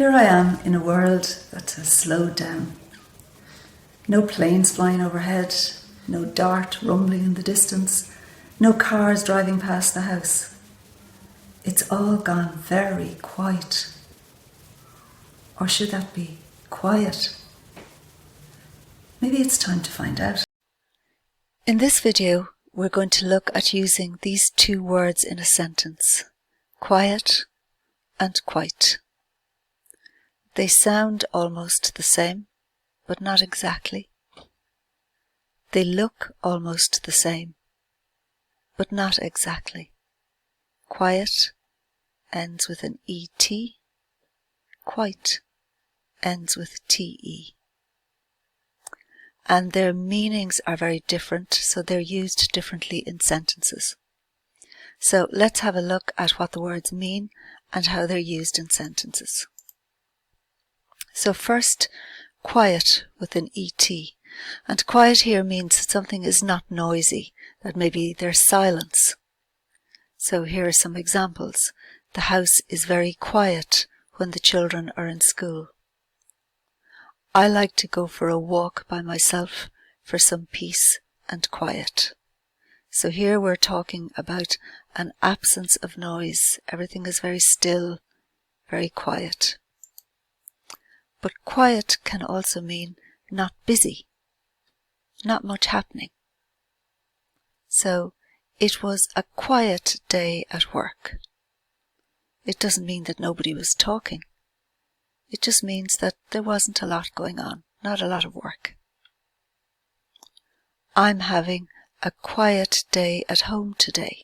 Here I am in a world that has slowed down. No planes flying overhead, no dart rumbling in the distance, no cars driving past the house. It's all gone very quiet. Or should that be quiet? Maybe it's time to find out. In this video, we're going to look at using these two words in a sentence: quiet and quite. They sound almost the same, but not exactly. They look almost the same, but not exactly. Quiet ends with an ET, quite ends with TE. And their meanings are very different, so they're used differently in sentences. So let's have a look at what the words mean and how they're used in sentences. So first, quiet with an ET. And quiet here means that something is not noisy, that maybe there's silence. So here are some examples. The house is very quiet when the children are in school. I like to go for a walk by myself for some peace and quiet. So here we're talking about an absence of noise. Everything is very still, very quiet. But quiet can also mean not busy, not much happening. So it was a quiet day at work. It doesn't mean that nobody was talking. It just means that there wasn't a lot going on, not a lot of work. I'm having a quiet day at home today.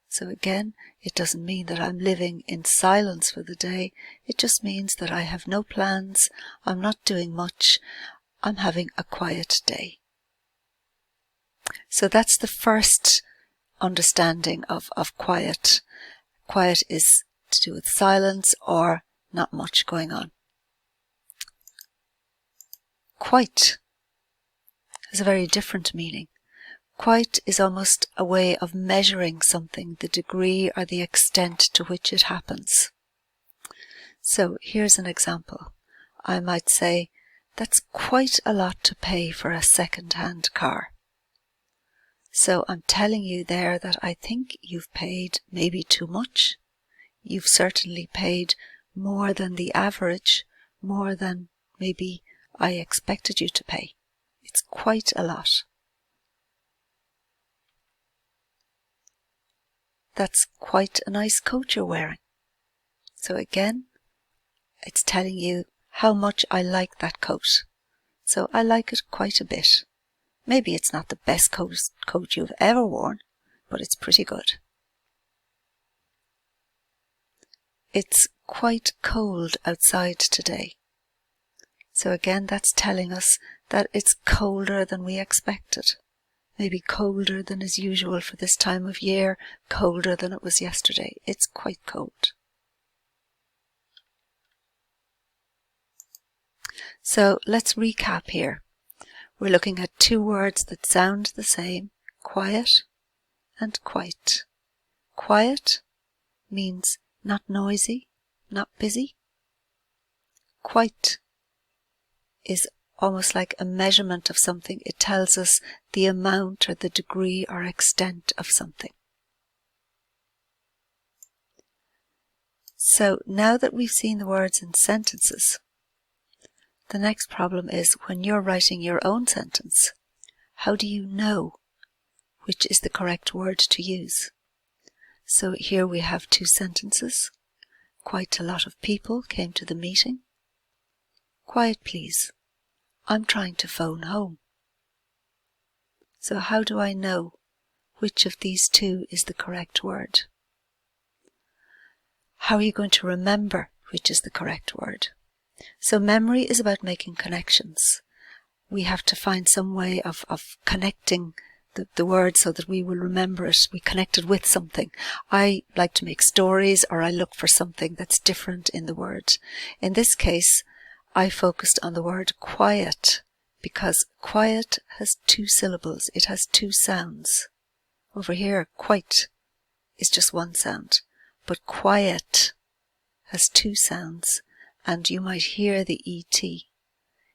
So again, it doesn't mean that I'm living in silence for the day. It just means that I have no plans, I'm not doing much, I'm having a quiet day. So that's the first understanding of quiet. Quiet is to do with silence or not much going on. Quite has a very different meaning. Quite is almost a way of measuring something, the degree or the extent to which it happens. So here's an example. I might say, that's quite a lot to pay for a second-hand car. So I'm telling you there that I think you've paid maybe too much. You've certainly paid more than the average, more than maybe I expected you to pay. It's quite a lot. That's quite a nice coat you're wearing. So again, it's telling you how much I like that coat. So I like it quite a bit. Maybe it's not the best coat you've ever worn, but it's pretty good. It's quite cold outside today. So again, that's telling us that it's colder than we expected. Maybe colder than is usual for this time of year, colder than it was yesterday. It's quite cold. So let's recap here. We're looking at two words that sound the same, quiet and quite. Quiet means not noisy, not busy. Quite is almost like a measurement of something. It tells us the amount or the degree or extent of something. So now that we've seen the words in sentences, the next problem is when you're writing your own sentence, how do you know which is the correct word to use? So here we have two sentences. Quite a lot of people came to the meeting. Quiet, please. I'm trying to phone home. So how do I know which of these two is the correct word? How are you going to remember which is the correct word? So memory is about making connections. We have to find some way of connecting the word so that we will remember it. We connect it with something. I like to make stories, or I look for something that's different in the word. In this case, I focused on the word quiet because quiet has two syllables. It has two sounds. Over here, quite is just one sound, but quiet has two sounds, and you might hear the ET.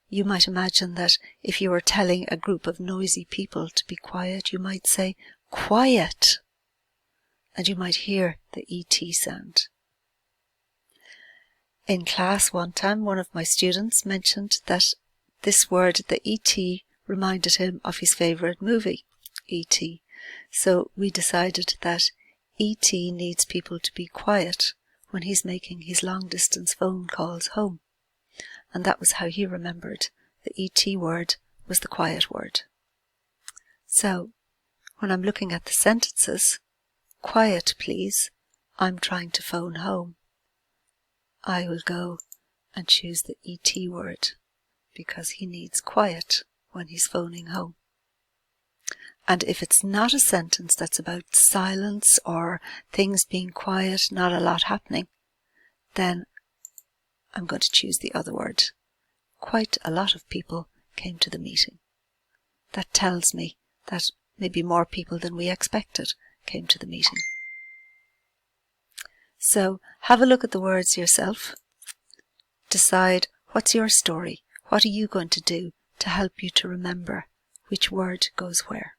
You might imagine that if you were telling a group of noisy people to be quiet, you might say, "Quiet!" and you might hear the ET sound. In class one time, one of my students mentioned that this word, the ET, reminded him of his favourite movie, E.T. So we decided that E.T. needs people to be quiet when he's making his long-distance phone calls home. And that was how he remembered the E.T. word was the quiet word. So, when I'm looking at the sentences, "Quiet, please, I'm trying to phone home," I will go and choose the ET word, because he needs quiet when he's phoning home. And if it's not a sentence that's about silence or things being quiet, not a lot happening, then I'm going to choose the other word. Quite a lot of people came to the meeting. That tells me that maybe more people than we expected came to the meeting. So have a look at the words yourself. Decide what's your story. What are you going to do to help you to remember which word goes where?